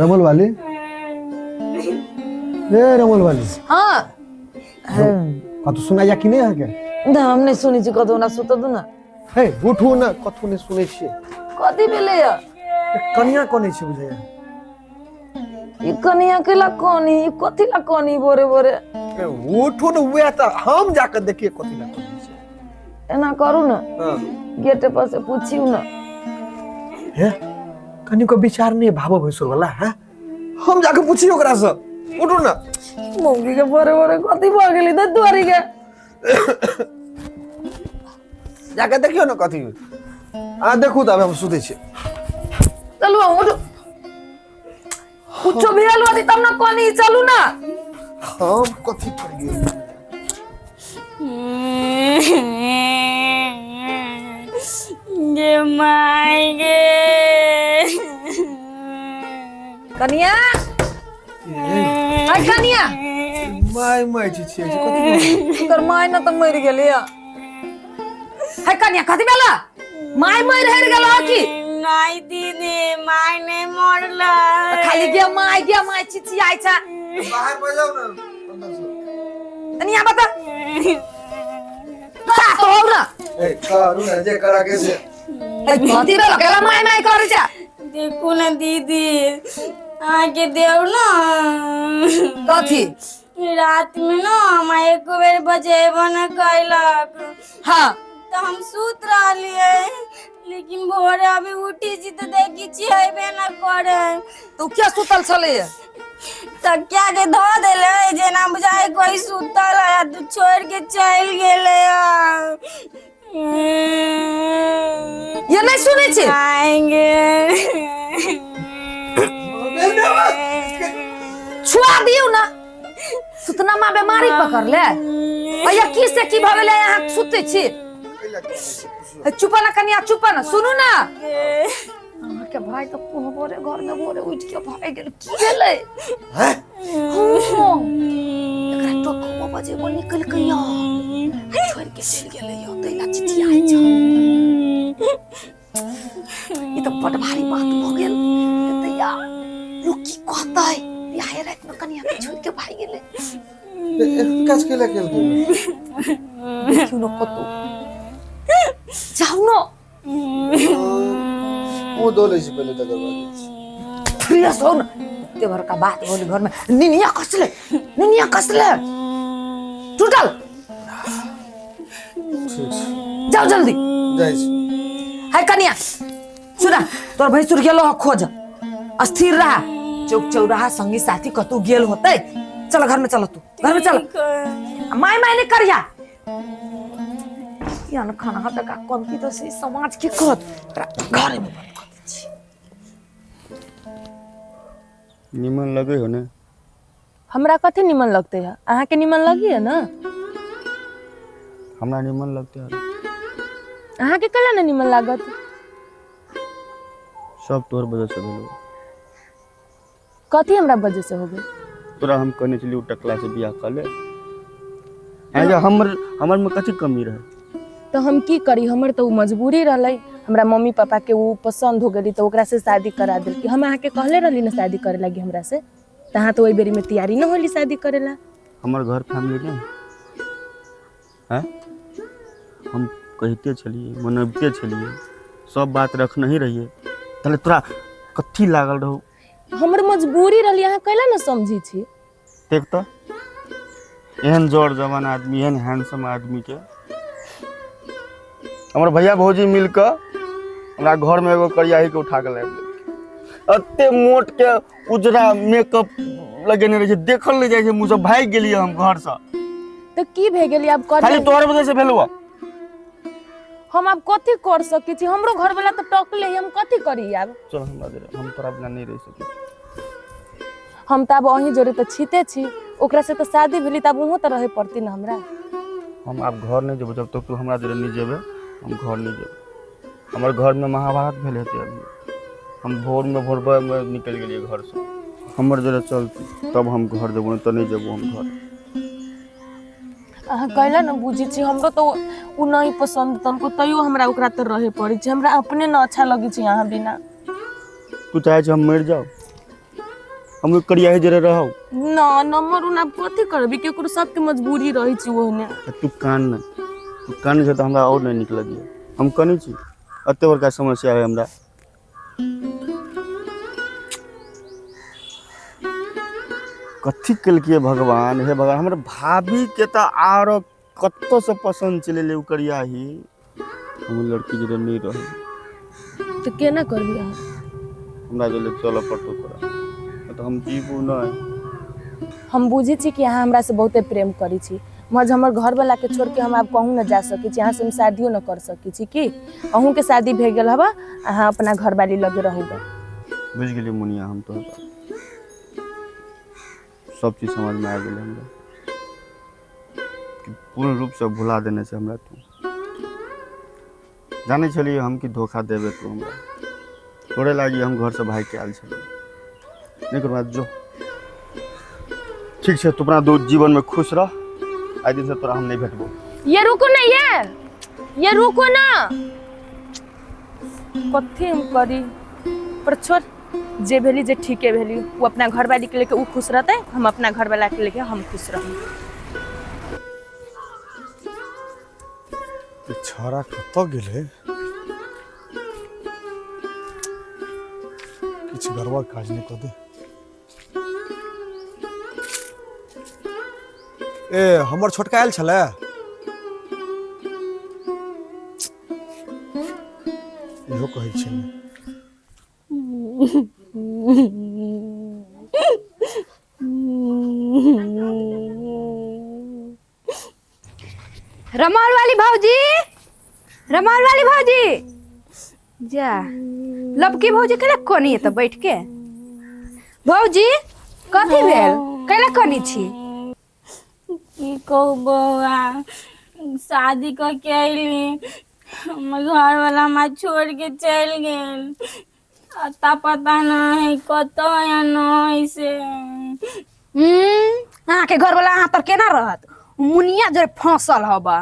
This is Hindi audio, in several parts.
रमल वाली ए रमल वाली हाँ कत सुना या कि नहीं है के दा हमने सुनी छी कतो ना सुत दु ना हे उठू ना कथु ने सुनै छियै कथी भेले या कन्या कोनी छै बुझाय ई कनिया केला कोनी ई कथी ला कोनी बोरे बोरे उठू ना वे त हम जाके देखिए कथी ला कोनी छै एना करू ना हां गेट पर से पूछियो ना हे कनी को विचार नहीं भाव भैसुर वाला है हम जाके पूछियो ओकरा से उठू ना मौगी के बोरे बोरे कथी भ गेली द दुआरी के जाके देखियो ना कथी आ देखू त हम सुते छी चलू उठो कुछो भेल होती तब ना कोनी चलू ना हम कथी करिए गे माय गे कनिया आई कनिया माय छी कथी कर माय ना त मर गेली या हाय कनिया कथी भेला माय मर हेर गेला की नहीं दीदी माय नहीं मरला खाली गे माय चिची आइ छ बाहर बजाओ ना अंदर से कनिया बता का तो हो ना ए करू ना जे करा के से ए कथी भेला केला माय करे छ देखो ना दीदी आके देव ना कथी रात में ना हम एक बेर बजेबो न कैलक हां तो हम सूत रहलिए लेकिन भोरे अभी उठी छी तो देखी छी हेबे न करे तू क्या सुतल छले तकिया के धो देले जेना बुझाए कोई सुतल है तू छोड़ के चल गेले ये नहीं सुने छी आएंगे छुआ दियो ना सुतना मां बीमारी पकड़ ले भैया की से की भवेले यहां सुते छी चुप ना कनिया चुप ना सुनू ना अहाँ के भाई तो कोनो बोरे घर में बोरे उठ के भाग गेल की भेले हैं एकरा तो को बजे वो निकल के या छोड़ के चल गेले या तैला चिट्ठी आइ छ ई तो बड़ भारी बात भ गेल तैया लोग की कहतै बियाह रात में कनिया छोड़ के भाग गेले काज केला केल क्यों न कतो जाओ ना वो दो ले से पहले तक करवा प्रिया सुन तेवर का बात बोली घर में निनिया कसले टूटल जाओ जल्दी जाइस हाय कनिया सुना तोर भैंसुर गेलो खोज अस्थिर रहा चौक चौराहा संगी साथी कतू गेल होतै चल घर में चल तू घर में चल माय ने करिया यान खाना हटा का कोन की तो से समाज के कहत घर में बंद कर दे छी निमन लगे हो ना हमरा कथी निमन लगते है अहाँ के निमन लगी है ना हमरा निमन लगते है अहाँ के कला ना निमन लागत सब तोर वजह से भेलो कथी हमरा वजह से हो गए तोरा हम कहने चली उ टकला से बियाह कर ले है जे हमर में कथी कमी रहे तो हम की करी हमर तो मजबूरी रहलै हमरा मम्मी पापा के वो पसंद हो गेली तो ओकरा से शादी करा दिल कि हम अहाँ के कहले रहली ना शादी करे लगी हमरा से तहाँ तो ओई बेरी में तैयारी न होली शादी करेला हमर घर फैमिली नहीं है हम कहते चलिए मनबते चलिए सब बात रखना ही रहिए तले तोरा कथी लागल रहू हमर मजबूरी रहली अहाँ कैला ना समझी छी देख तो एहन जोर जवान आदमी एहन हैंडसम आदमी के हमर भैया भौजी मिलकर हमरा घर में एगो करियाही के उठा के लाबि देलकै अत्ते मोट के उजरा मेकअप लगेने रहे देखल नहीं जाए मुँह से भाग गेलिए हम घर से तो की भे गेली अब कर खाली तोहर वजह से भेलवा हम अब कथी कर सकी छी हमरो घर वाला तो टकले हम कथी करी अब चल हम तोरा बिना नहीं रह सके हम त अब अही जोरे तो छीते छी ओकरा से तो शादी भेली तब उहो तो रहे पड़ती ना हमरा हम अब घर नहीं जेबो जब तक तू हमरा जोरे नहीं जेबे हम घर नहीं जेबे हमर घर में महाभारत भेल हेतै अभी हम भोर में निकल गेलिए घर से हमर जोरे चलती तब हम घर जेबो तो नहीं जेबो हम घर अहाँ कहला ना बुझी छी हमरो तो उ नहीं पसंद तनको तैयो हमरा ओकरा तो रहे पड़े छै हमरा अपने न अच्छा लगे छै यहाँ बिना तू चाहे छी हम मर जाओ हम करिया ही जरे रहो ना नंबर उना कथी करबी केकरो सबके मजबूरी रही छी ओहने तू कान छै तो हमरा और नहीं निक लगिए हम कनी छी अते बड़का समस्या है हमरा कथी केलकिए भगवान हे भगवान हमर भाभी के तो आरो कत्तो से पसंद चले ले करिया ही हम लड़की जरे नहीं रहे तो केना करबी अहाँ हमरा जले चलो पटो करा तो हम जीबू नहीं हम बुझे छी कि अहाँ हमरा से बहुते प्रेम करी छी मज हमर घर वाला के छोड़ के हम आप कहूँ न जा सकी छी अहाँ से हम शादियो न कर सकी छी कि अहूँ के शादी भे गेल हबा अहाँ अपना घर वाली लगे रहूगा बुझ गेली मुनिया हम तो सब चीज समझ में आ गई हमरा कि पूर्ण रूप से भुला देने से हमरा तू जाने चलिए हम कि धोखा देवे तू हमरा तोरे लागी हम घर से भाग के आल छलिए नहीं कर बात जो ठीक है तू अपना दो जीवन में खुश रह आज दिन से तोरा हम नहीं भेटबो ये रुको ना ये रुको ना कथी हम करी पर छोड़ जे भेली जे ठीके भेली वो अपना घर वाली के लेके वो खुश रहते हम अपना घर वाला के लेके हम खुश रही छाड़ा कत गेले किछ गड़बड़ काज नहीं कर दे ए हमर छोटका आयल छले इहो कहै छै रमाल वाली भौजी जा लबकी भौजी कैला कोनी त बैठ के भौजी कथी भेल कैला कोनी छी की कहू बौआ शादी करके अइली हमर घर वाला हमरा छोड़ के चल गेल अता पता नहीं कत या नहीं से अहाँ के घर वाला अहाँ तर केना रहत मुनिया जरे फंसल हबा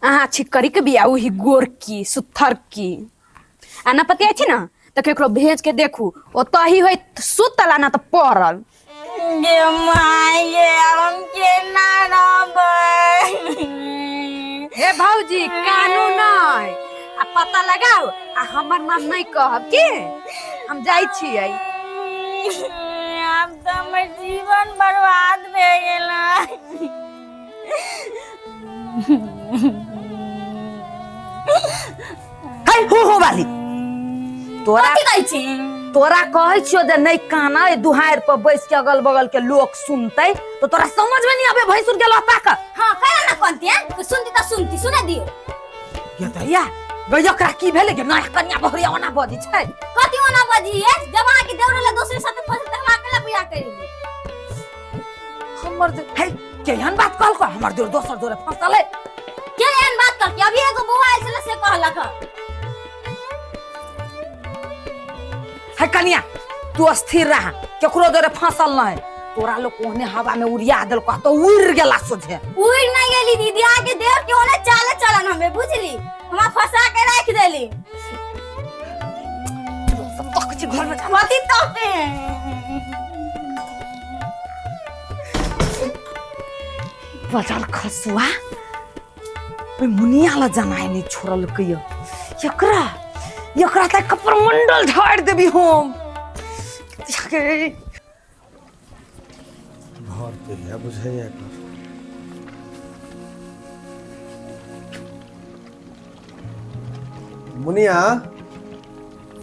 अहाँ छिकरी के बिया उही गोरकी सुथर की आ ना पतिया छी ना त केकरो भेज के देखू ओतही होय सुतला ना त पड़ल गे माय गे हम केना रहबै हे भौजी कानू नहीं आ पता लगाओ आ हमर नाम नहीं कहब की हम जाई छियै अब तो हमर जीवन बर्बाद भे गेल हाय हो वाली तोरा कथी कहै छी तोरा कहै छियो जे नहीं काना ए दुहार पर बैस के अगल बगल के लोग सुनते तो तोरा समझ में नहीं आबे भैंसुर के लता का हां कहला ना कोनती है सुनती त सुनती सुना दियो ये दैया गयकरा की भेले के नया कन्या बहरिया ओना बजी छै कथी ओना बजी है जब आके देवरे ले दूसरे साथे फंस त हमरा केला बियाह करी हमर दे हे केहन बात कहल को हमर देर दोसर जोरे फंसल है के एहन बात कर के अभी एगो बौआ आइल से कहलक है कन्या तू स्थिर रह केकरो जोरे फंसल नहीं तोरा लोग कोने हवा में उड़िया देल को तो उड़ गेला सोझे उड़ नहीं गेली दीदी आके देव के ओने चाले चलन हमें बुझली हमरा फंसा के रख देली तक छी घर में कथी तके बजल खसुआ ओइ मुनिया ला जनाय नहीं छोड़ल कहियो एकरा त कपर मंडल झाड़ देबी हम घर पे है बुझैया मुनिया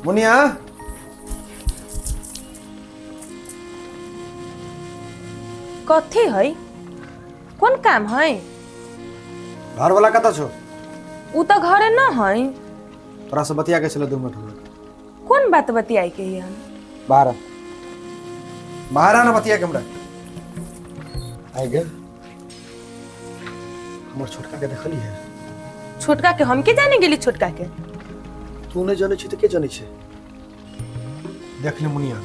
मुनिया कथी है कौन काम है घर वाला कत छो उ तो घरे न है तोरा से बतिया के चलो 2 मिनट में कौन बात बतियाई के है बाहर बाहर आना बतिया के हमरा आइ गेल हमर छोटका के देखली है छोटका के हम के जाने गेली छोटका के तू नहीं जाने छी तो के जाने छे देख ले मुनिया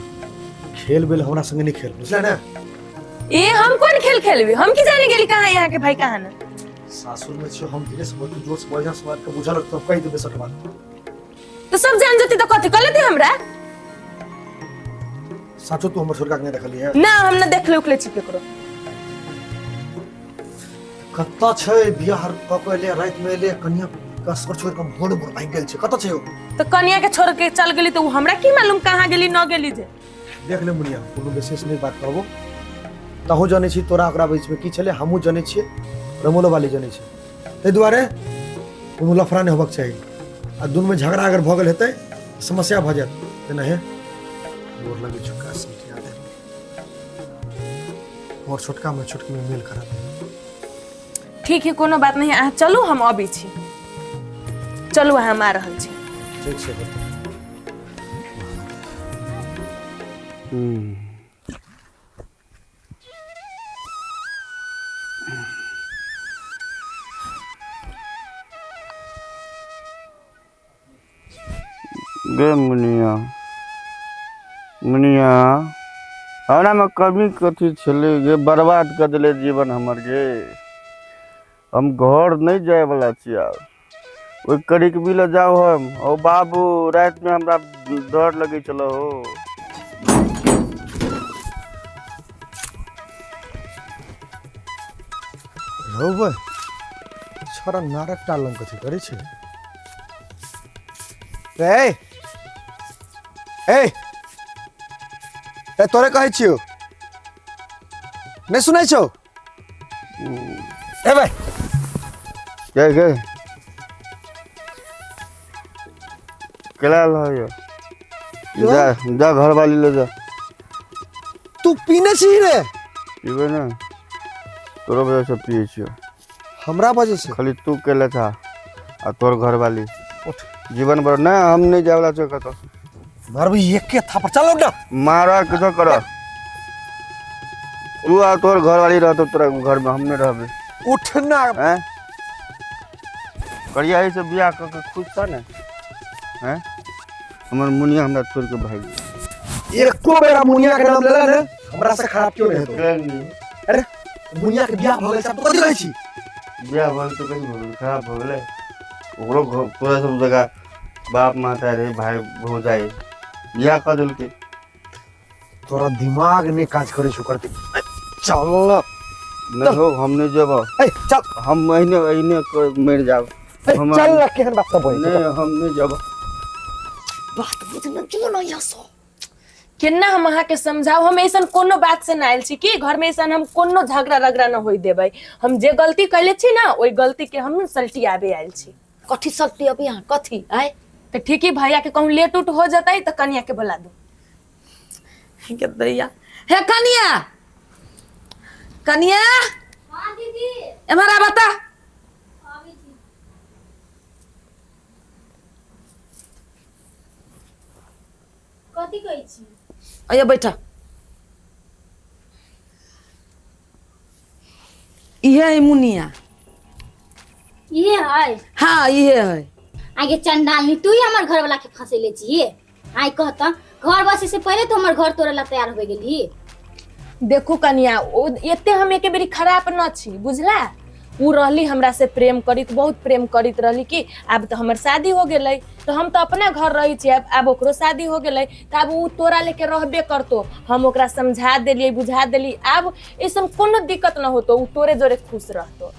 खेल बेल हमरा संग नहीं खेल बुझला ना ए हम कौन खेल खेलबे हम की जाने गेली कहां यहाँ के भाई कहां ना सासुर में छे हम धीरे से बहुत जोर से बढ़िया से बात के बुझल तो कह देबे सट बात। तो सब जान जती तो कथी कर लेती हमरा। साचो तू हमर छोटका के नहीं देखली है ना हम ना देख ले उकले छी केकरो। कत्ता छे बियाह क के ले रात में ले कन्या का सर छोड़ के भोर भोर भाग गेल छे कत्ता छे ओ। तो कन्या के छोड़ के चल गेली तो उ हमरा की मालूम कहां गेली न गेली जे। देख ले मुनिया कोनो विशेष नहीं बात करबो तहु जाने छी तोरा ओकरा बीच में की छले हमहु जाने छी रमोलो वाली जाने छी ते दुआरे कोनो लफड़ा नहीं होबक चाहिए आ दुन में झगड़ा अगर भ गेल हेतै समस्या भ जात ते नहीं गोर लगे छोटका समझिया दे और छोटका में छोटकी में मेल करा दे। ठीक है कोनो बात नहीं अहाँ चलू हम अबै छी। चलू हम आ रहल छी। ठीक छै बता। गे मुनिया मुनिया हमरा में कमी कथी छले गे बर्बाद कर दिले जीवन हमर गे। हम घर नहीं जाए वाला छी आब ओइ कड़ी के बिल जाओ हम ओ बाबू रात में हमरा डर लगे चलो हो बे छोरा नारक टालन कथी करे छे ए ए ए तोरे कहै छियो नहीं सुनै छौ ए भाई क्या गे केला लो ये जा जा घर वाली ले जा तू पीने छी रे पीबे ना तोरो वजह से पिए छियो हमरा वजह से खाली तू केले था आ तोर घर वाली उठ जीवन भर ना हम नहीं जावला छो कतो मार भी एक के थापर चल उठ मारा किछो करो तू आ तोर घर वाली रहतो तोरा घर में हम नहीं रहबे उठना हैं करिया ही से बियाह क के खुश था ना हैं हमर मुनिया हमरा छोड़ के भाग एको बेरा मुनिया के नाम लेला ने हमरा से खराब क्यों नहीं होतो अरे मुनिया के बियाह भ गेल सब तो कथि कहै छी बियाह भल तो कहीं भल खराब हो गेले ओकरो तोरा सब जगह बाप माता रे भाई हो जाए बियाह कर दिल के तोरा दिमाग ने काज करे छु करती चल नहीं हो हमने जब ए चल हम महीने मर जाब हम चल केहन बात तो बोल नहीं हमने जब बात बुझना जो न यसो केना हम अहाँ के समझाओ हम ऐसा कोनो बात से ना आयल छी कि घर में ऐसा हम कोनो झगड़ा रगड़ा न होई देबै। हम जे गलती कैले छी ना ओई गलती के हम सल्टी आबे आयल छी। कथी सकती अब यहाँ कथी आए तो ठीक है भैया के कहूं लेट उट हो जाता तो कन्या के बुला दो। के दैया हे कन्या कन्या हां दीदी एमरा बता आवी छी। कथी कहै छी आइए बैठा ये है मुनिया ये है हाँ ये है आगे चंडालनी तू ही हमार घर वाला के फंसेले छी आई कहता घर बसे से पहले तो हमार घर तोरे ला तैयार हो गेली। देखो कन्या ओ एते हम एके बेरी खराब न छी बुझला। उ रहली हमरा से प्रेम करित बहुत प्रेम करित रहली कि अब तो हमर शादी हो गेलै तो हम तो अपना घर रही छी अब ओकरो शादी हो गेलै तो अब उ तोरा लेके रहबे करतो। हम ओकरा समझा देलिए बुझा देली अब ऐसन कोनो दिक्कत न होतो उ तोरे जोरे खुश रहतो।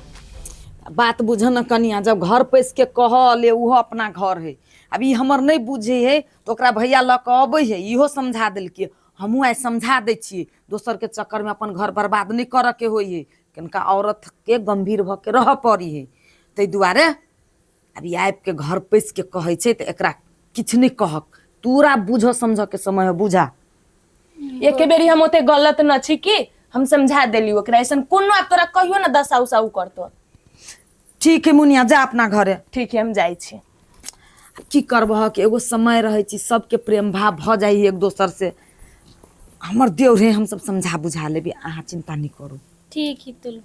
बात बुझ न कनिया जब घर पैस के कह ले उहो अपना घर है अब ई हमर नहीं बुझे है तो ओकरा भैया ल के अबै है इहो समझा देल के हमहू आई समझा दे छी दोसर के चक्कर में अपन घर बर्बाद नहीं कर के होई है कनका औरत के गंभीर भ के रह पड़ी है तै दुआरे अभी आब के घर पैस के कहै छै त एकरा किछ नहीं कहक तूरा बुझ समझ के समय बुझा एके बेरी हम ओते गलत न छी कि हम समझा देली ओकरा ऐसन कोनो अब तोरा कहियो न दसा उसा उ करतो। ठीक है मुनिया जा अपना घरे ठीक है हम जाई छी। की करबह कि एगो समय रहे छी सबके प्रेम भाव भ जाई एक दोसर से हमर देव रे हम सब समझा बुझा लेबे अहाँ चिंता नहीं करू। ठीक है तुल